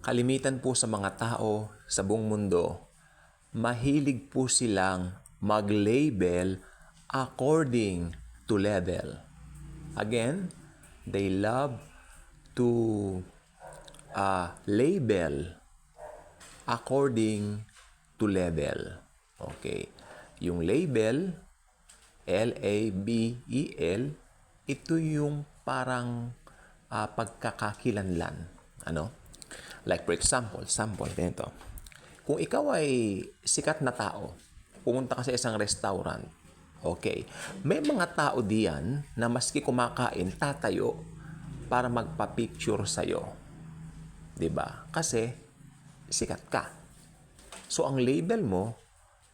Kalimitan po sa mga tao sa buong mundo, mahilig po silang mag-label according to level. Again, they love to label according to level. Okay. Yung label, L-A-B-E-L, ito yung parang pagkakakilanlan. Ano? Like for example, ganito. Kung ikaw ay sikat na tao, pumunta ka sa isang restaurant, okay, may mga tao diyan na maski kumakain, tatayo para magpa-picture sa'yo. Diba? Kasi sikat ka. So, ang label mo,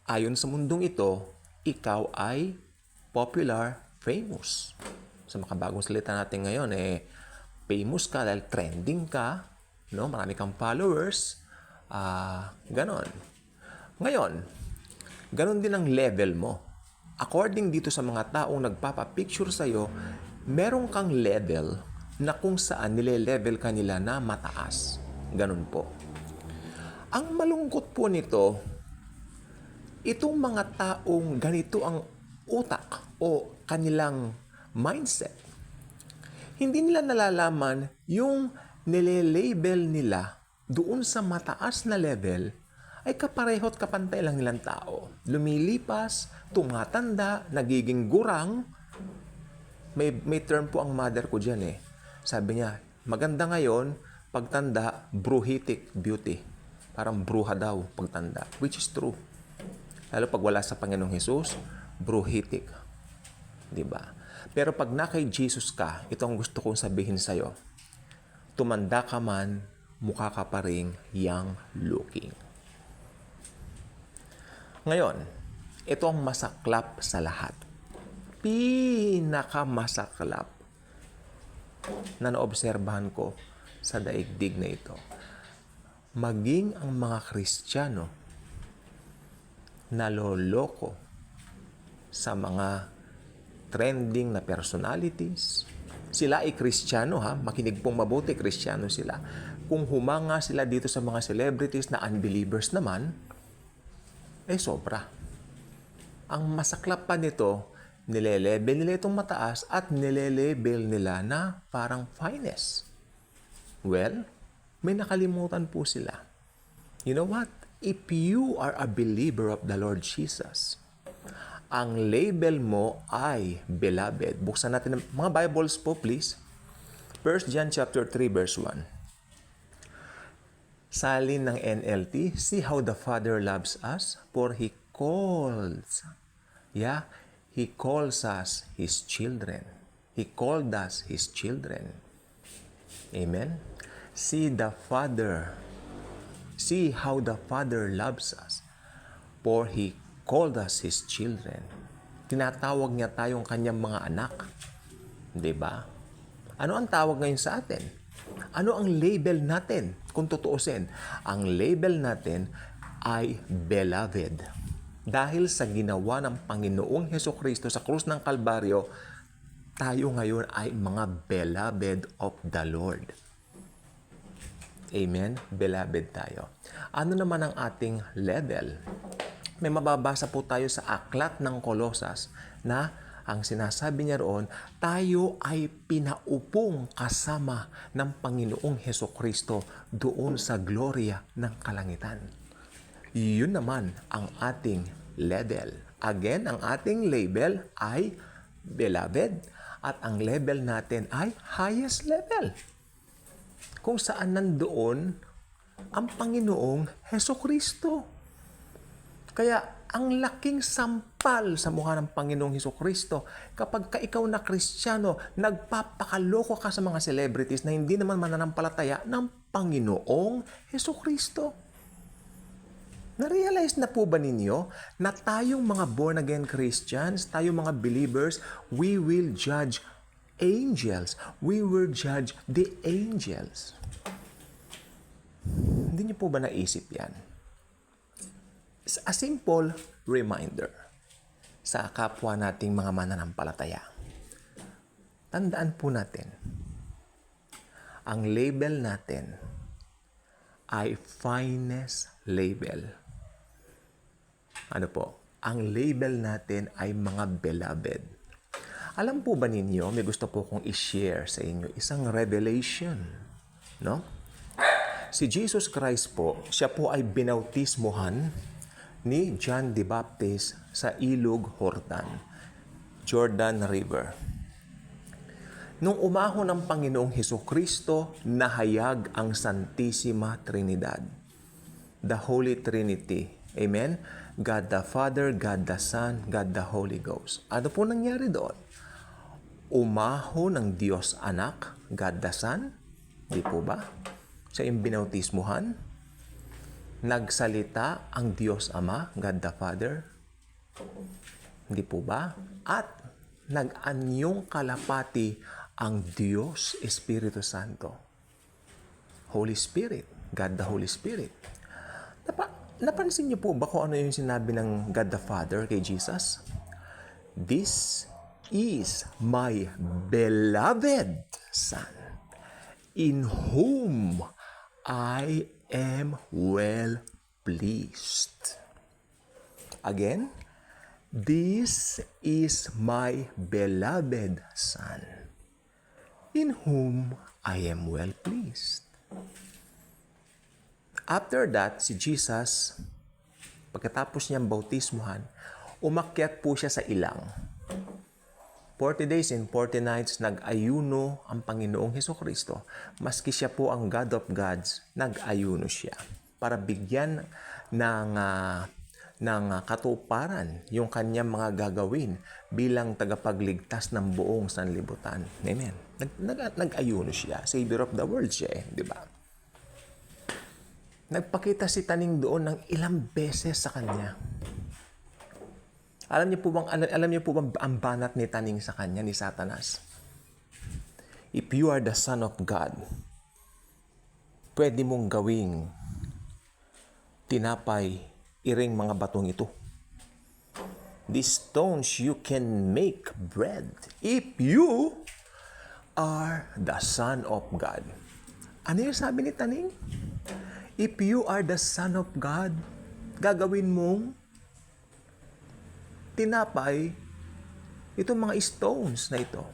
ayon sa mundong ito, ikaw ay popular, famous. Sa makabagong salita natin ngayon, famous ka dahil trending ka, no? Marami kang followers, ganon. Ngayon, ganon din ang level mo. According dito sa mga taong nagpapapicture sa'yo, meron kang level na kung saan nile-level ka nila na mataas. Ganon po. Ang malungkot po nito, itong mga taong ganito ang utak o kanilang mindset, hindi nila nalalaman yung nile-label nila doon sa mataas na level ay kaparehot kapantay lang nilang tao. Lumilipas, tumatanda, nagiging gurang. May term po ang mother ko dyan eh. Sabi niya, maganda ngayon, pagtanda, bruhitic beauty. Parang bruha daw pagtanda. Which is true. Lalo pag wala sa Panginoong Hesus, bruhitic. Diba? Pero pag na kay Jesus ka, ito ang gusto kong sabihin sa'yo. Tumanda ka man, mukha ka pa ring young looking. Ngayon, ito ang masaklap sa lahat. Pinakamasaklap na naobserbahan ko sa daigdig na ito. Maging ang mga Kristiyano naloloko sa mga trending na personalities. Sila ay Kristiyano ha, makinig pong mabuti, Kristiyano sila. Kung humanga sila dito sa mga celebrities na unbelievers naman, sobra. Ang masaklap pa nito, nile-level nila itong mataas at nile-label nila na parang finest. Well, may nakalimutan po sila. You know what? If you are a believer of the Lord Jesus, ang label mo ay beloved. Buksan natin mga Bibles po, please. 1 John chapter 3 verse 1. Salin ng NLT, see how the Father loves us, for He calls us His children. He called us His children. Amen? See how the Father loves us, for He called us His children. Tinatawag niya tayong kanyang mga anak. Diba? Ano ang tawag ngayon sa atin? Ano ang label natin? Kung tutuusin, ang label natin ay beloved. Dahil sa ginawa ng Panginoong Hesukristo sa krus ng Kalbaryo, tayo ngayon ay mga beloved of the Lord. Amen? Beloved tayo. Ano naman ang ating level? May mababasa po tayo sa aklat ng Kolosas na ang sinasabi niya roon, tayo ay pinaupong kasama ng Panginoong Hesukristo doon sa gloria ng kalangitan. Yun naman ang ating level. Again, ang ating label ay beloved at ang level natin ay highest level. Kung saan nandoon ang Panginoong Hesukristo. Kaya ang laking sampal sa mukha ng Panginoong Hesukristo kapag ka ikaw na Kristiyano, nagpapakaloko ka sa mga celebrities na hindi naman mananampalataya ng Panginoong Hesukristo. Na-realize na po ba ninyo na tayong mga born-again Christians, tayong mga believers, we will judge angels. We will judge the angels. Hindi niyo po ba naisip yan? A simple reminder sa kapwa nating mga mananampalataya. Tandaan po natin, ang label natin ay finest label. Ano po? Ang label natin ay mga beloved. Alam po ba ninyo, may gusto po kong i-share sa inyo isang revelation, no? Si Jesus Christ po, siya po ay binautismohan ni John the Baptist sa Ilog Jordan, Jordan River. Nung umahon ng Panginoong Hesukristo, nahayag ang Santissima Trinidad, the Holy Trinity. Amen? God the Father, God the Son, God the Holy Ghost. Ano po nangyari doon? Umahon ng Diyos Anak, God the Son, di po ba? Sa iyong binautismuhan, nagsalita ang Diyos Ama, God the Father, di po ba? At nag-anyong kalapati ang Diyos Espiritu Santo. Holy Spirit, God the Holy Spirit. Napansin niyo po ba kung ano yung sinabi ng God the Father kay Jesus? This is my beloved Son, in whom I am well pleased. Again, this is my beloved Son, in whom I am well pleased. After that, si Jesus, pagkatapos niyang bautismuhan, umakyat po siya sa ilang. 40 days and 40 nights nag-ayuno ang Panginoong Hesukristo. Maski siya po ang God of Gods, nag-ayuno siya para bigyan ng katuparan yung kanyang mga gagawin bilang tagapagligtas ng buong sanlibutan. Amen. Nag-ayuno siya. Savior of the world siya di ba? Nagpakita si Taning doon ng ilang beses sa kanya. Alam niyo po bang ang banat ni Taning sa kanya, ni Satanas? If you are the Son of God, pwede mong gawing tinapay, iring mga batong ito. These stones you can make bread if you are the Son of God. Ano yung sabi ni Taning? If you are the Son of God, gagawin mong tinapay itong mga stones na ito.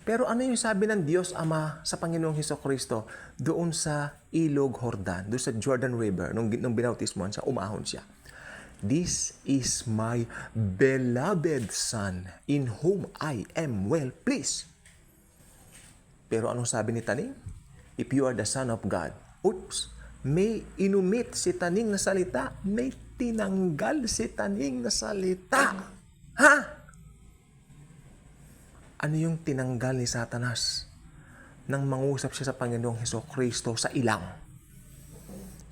Pero ano yung sabi ng Diyos Ama sa Panginoong Hesukristo doon sa Ilog Jordan, doon sa Jordan River, nung binautismohan siya, umahon siya. This is my beloved Son, in whom I am well pleased. Pero anong sabi ni Taning? If you are the Son of God, may inumit si Taning na salita, may tinanggal si Taning na salita. Ha? Ano yung tinanggal ni Satanas nang mangusap siya sa Panginoong Hesukristo sa ilang?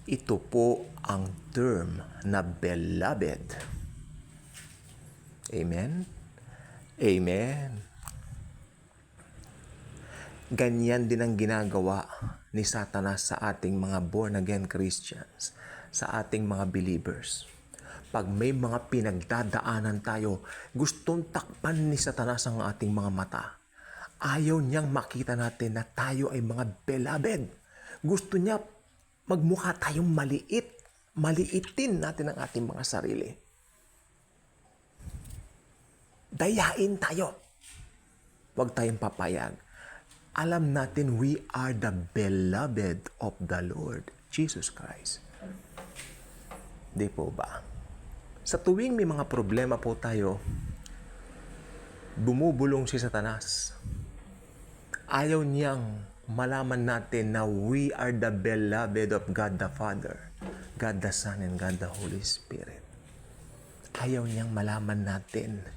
Ito po ang term na beloved. Amen? Amen. Ganyan din ang ginagawa ni Satanas sa ating mga born-again Christians, sa ating mga believers. Pag may mga pinagdadaanan tayo, gustong takpan ni Satanas ang ating mga mata. Ayaw niyang makita natin na tayo ay mga beloved. Gusto niya magmukha tayong maliit. Maliitin natin ang ating mga sarili. Dayain tayo. Huwag tayong papayag. Alam natin we are the beloved of the Lord Jesus Christ. Di po ba? Sa tuwing may mga problema po tayo, bumubulong si Satanas. Ayaw niyang malaman natin na we are the beloved of God the Father, God the Son, and God the Holy Spirit. Ayaw niyang malaman natin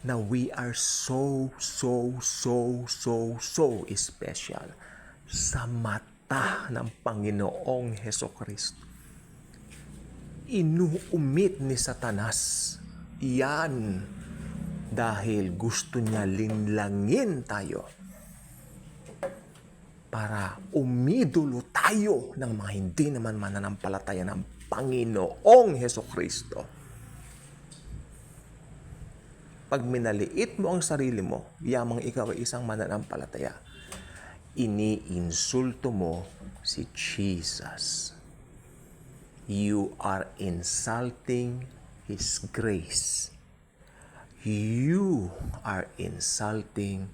na we are so special sa mata ng Panginoong Hesukristo. Inuumit ni Satanas yan dahil gusto niya linlangin tayo para umidolo tayo ng mga hindi naman mananampalataya ng Panginoong Hesukristo. Pag minaliit mo ang sarili mo, yamang ikaw ay isang mananampalataya, iniinsulto mo si Jesus. You are insulting His grace. You are insulting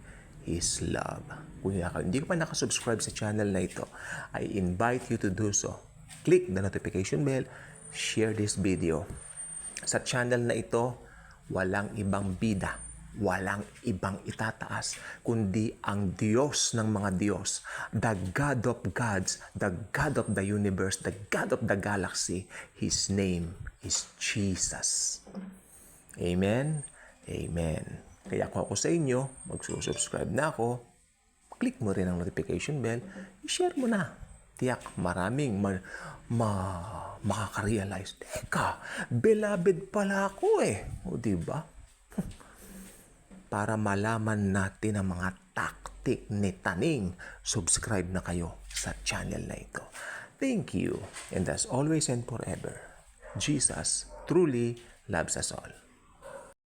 His love. Kung hindi ka pa nakasubscribe sa channel na ito, I invite you to do so. Click the notification bell, share this video. Sa channel na ito, walang ibang bida, walang ibang itataas, kundi ang Diyos ng mga Diyos, the God of gods, the God of the universe, the God of the galaxy. His name is Jesus. Amen? Amen. Kaya kung ako sa inyo, magsusubscribe na ako, click mo rin ang notification bell, i-share mo na. Tiyak, maraming makaka-realize. Teka, beloved pala ako eh. O diba? Para malaman natin ang mga taktik ni Taning, subscribe na kayo sa channel na ito. Thank you. And as always and forever, Jesus truly loves us all.